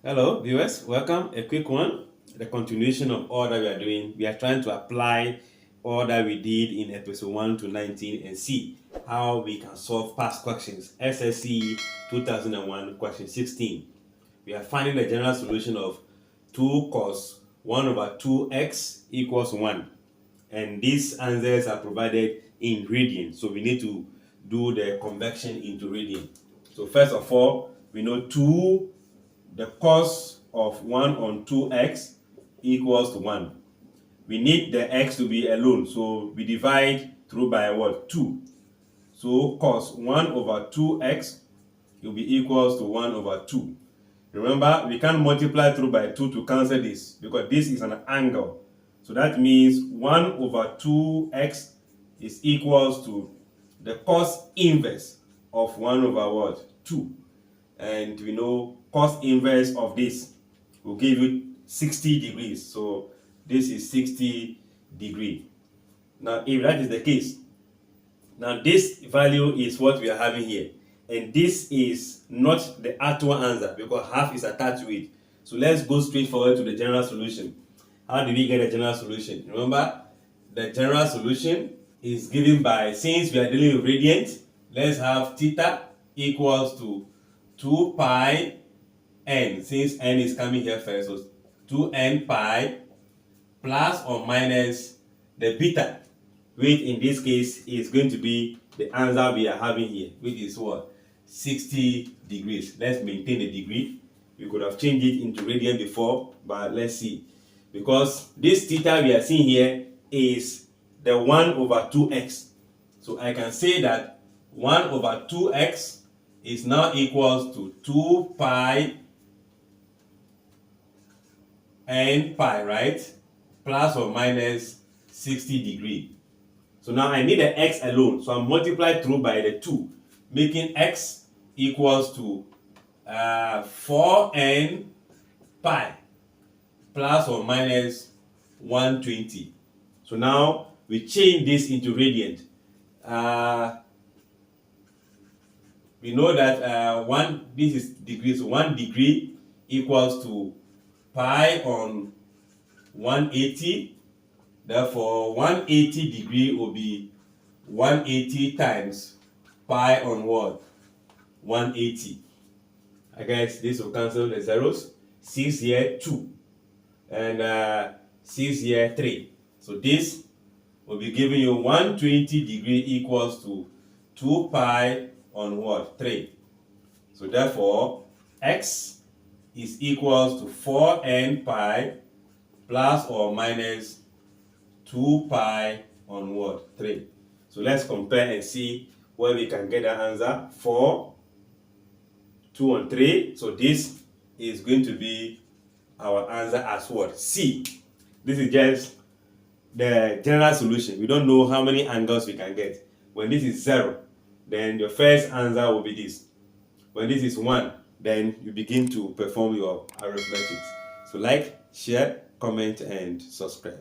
Hello viewers, welcome. A quick one, the continuation of all that we are doing. We are trying to apply all that we did in episode 1 to 19 and see how we can solve past questions. SSC 2001 question 16. We are finding the general solution of 2 cos 1 over 2x equals 1. And these answers are provided in radians. So we need to do the conversion into radian. So first of all, we know the cos of 1 on 2x equals to 1. We need the x to be alone, so we divide through by what? 2. So cos 1 over 2x will be equals to 1 over 2. Remember, we can't multiply through by 2 to cancel this because this is an angle. So that means 1 over 2x is equals to the cos inverse of 1 over what? 2. And we know cos inverse of this will give you 60 degrees. So this is 60 degree. Now if that is the case, now this value is what we are having here. And this is not the actual answer because half is attached to it. So let's go straight forward to the general solution. How do we get a general solution? Remember, the general solution is given by, since we are dealing with radians, let's have theta equals to 2 pi n, since n is coming here first, so 2n pi plus or minus the beta, which in this case is going to be the answer we are having here, which is what? 60 degrees. Let's maintain the degree. We could have changed it into radian before, but let's see. Because this theta we are seeing here is the 1 over 2x. So I can say that 1 over 2x is now equals to 2 pi n pi, right? Plus or minus 60 degree. So now I need the x alone. So I multiply through by the 2, making x equals to 4n pi plus or minus 120. So now we change this into radian. We know that this is degrees. So 1 degree equals to pi on 180. Therefore, 180 degree will be 180 times pi on what? 180. I guess this will cancel the zeros. 6 here, 2. And 6 here, 3. So this will be giving you 120 degree equals to 2 pi on what? 3. So therefore, x is equals to 4n pi plus or minus 2 pi on what? 3. So let's compare and see where we can get the answer. 4, 2 and 3. So this is going to be our answer as what? C. This is just the general solution. We don't know how many angles we can get. When this is 0, then your first answer will be this. When this is 1, then you begin to perform your arithmetic. So like, share, comment, and subscribe.